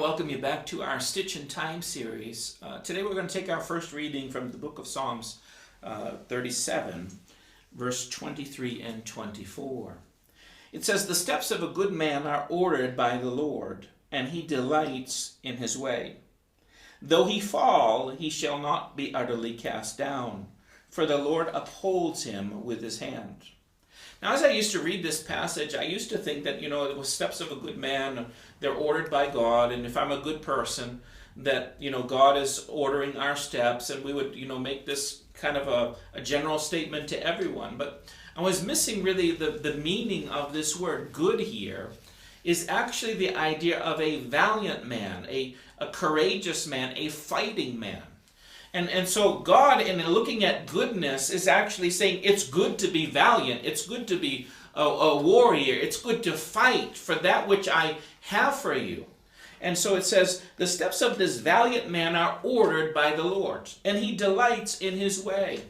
welcome you back to our Stitch in Time series. Today we're going to take our first reading from the book of Psalms 37, verse 23 and 24. It says, "The steps of a good man are ordered by the Lord, and he delights in his way. Though he fall, he shall not be utterly cast down, for the Lord upholds him with his hand." Now, as I used to read this passage, I used to think that, it was steps of a good man, they're ordered by God, and if I'm a good person, that, God is ordering our steps, and we would, make this kind of a general statement to everyone. But I was missing really the meaning of this word good here is actually the idea of a valiant man, a courageous man, a fighting man. And so God, in looking at goodness, is actually saying it's good to be valiant. It's good to be a warrior. It's good to fight for that which I have for you. And so it says, the steps of this valiant man are ordered by the Lord, and he delights in his way.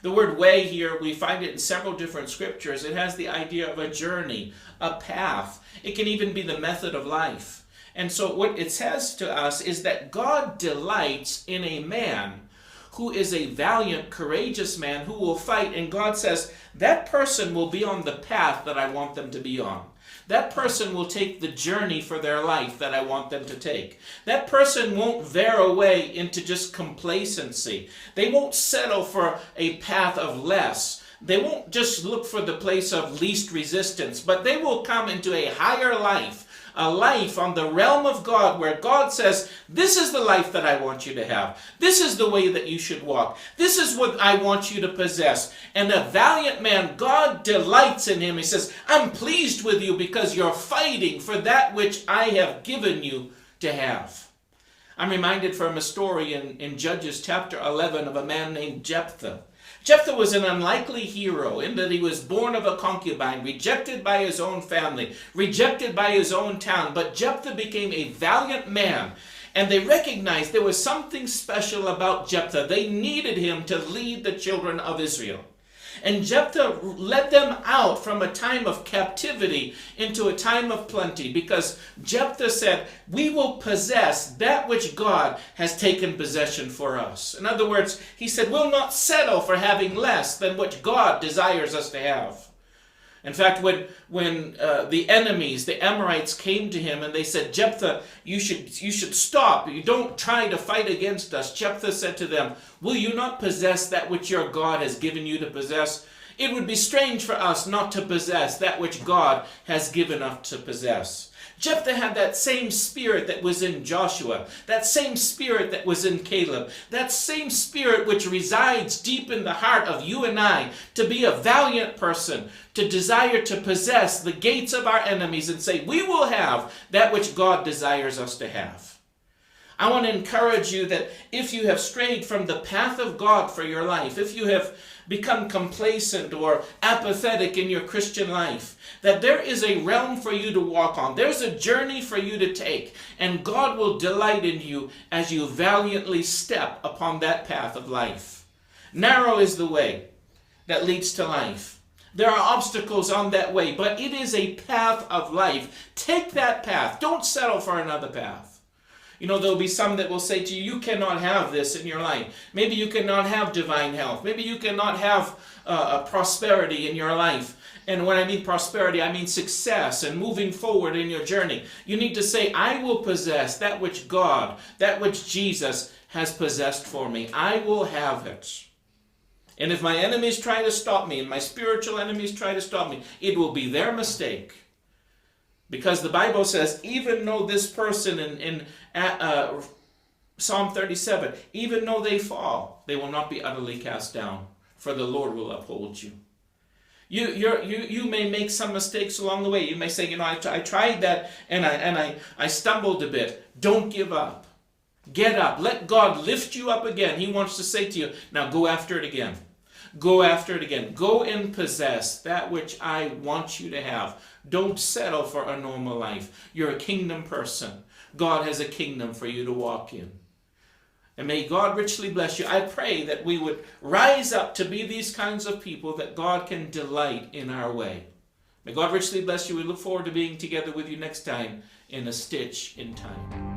The word way here, we find it in several different scriptures. It has the idea of a journey, a path. It can even be the method of life. And so what it says to us is that God delights in a man who is a valiant, courageous man who will fight. And God says, that person will be on the path that I want them to be on. That person will take the journey for their life that I want them to take. That person won't veer away into just complacency. They won't settle for a path of less. They won't just look for the place of least resistance, but they will come into a higher life. A life on the realm of God where God says, this is the life that I want you to have. This is the way that you should walk. This is what I want you to possess. And a valiant man, God delights in him. He says, I'm pleased with you because you're fighting for that which I have given you to have. I'm reminded from a story in Judges chapter 11 of a man named Jephthah. Jephthah was an unlikely hero in that he was born of a concubine, rejected by his own family, rejected by his own town. But Jephthah became a valiant man, and they recognized there was something special about Jephthah. They needed him to lead the children of Israel. And Jephthah led them out from a time of captivity into a time of plenty, because Jephthah said, we will possess that which God has taken possession for us. In other words, he said, we'll not settle for having less than what God desires us to have. In fact, when the enemies, the Amorites, came to him and they said, Jephthah, you should stop. You don't try to fight against us. Jephthah said to them, will you not possess that which your God has given you to possess? It would be strange for us not to possess that which God has given us to possess. Jephthah had that same spirit that was in Joshua, that same spirit that was in Caleb, that same spirit which resides deep in the heart of you and I, to be a valiant person, to desire to possess the gates of our enemies and say, we will have that which God desires us to have. I want to encourage you that if you have strayed from the path of God for your life, if you have become complacent or apathetic in your Christian life, that there is a realm for you to walk on. There's a journey for you to take, and God will delight in you as you valiantly step upon that path of life. Narrow is the way that leads to life. There are obstacles on that way, but it is a path of life. Take that path. Don't settle for another path. There'll be some that will say to you, you cannot have this in your life. Maybe you cannot have divine health. Maybe you cannot have prosperity in your life. And when I mean prosperity, I mean success and moving forward in your journey. You need to say, I will possess that which God, that which Jesus has possessed for me. I will have it. And if my enemies try to stop me, and my spiritual enemies try to stop me, it will be their mistake. Because the Bible says, even though this person in Psalm 37, even though they fall, they will not be utterly cast down, for the Lord will uphold you. You may make some mistakes along the way. You may say, I tried that and I stumbled a bit. Don't give up. Get up. Let God lift you up again. He wants to say to you, now go after it again. Go after it again. Go and possess that which I want you to have. Don't settle for a normal life. You're a kingdom person. God has a kingdom for you to walk in. And may God richly bless you. I pray that we would rise up to be these kinds of people that God can delight in our way. May God richly bless you. We look forward to being together with you next time in A Stitch in Time.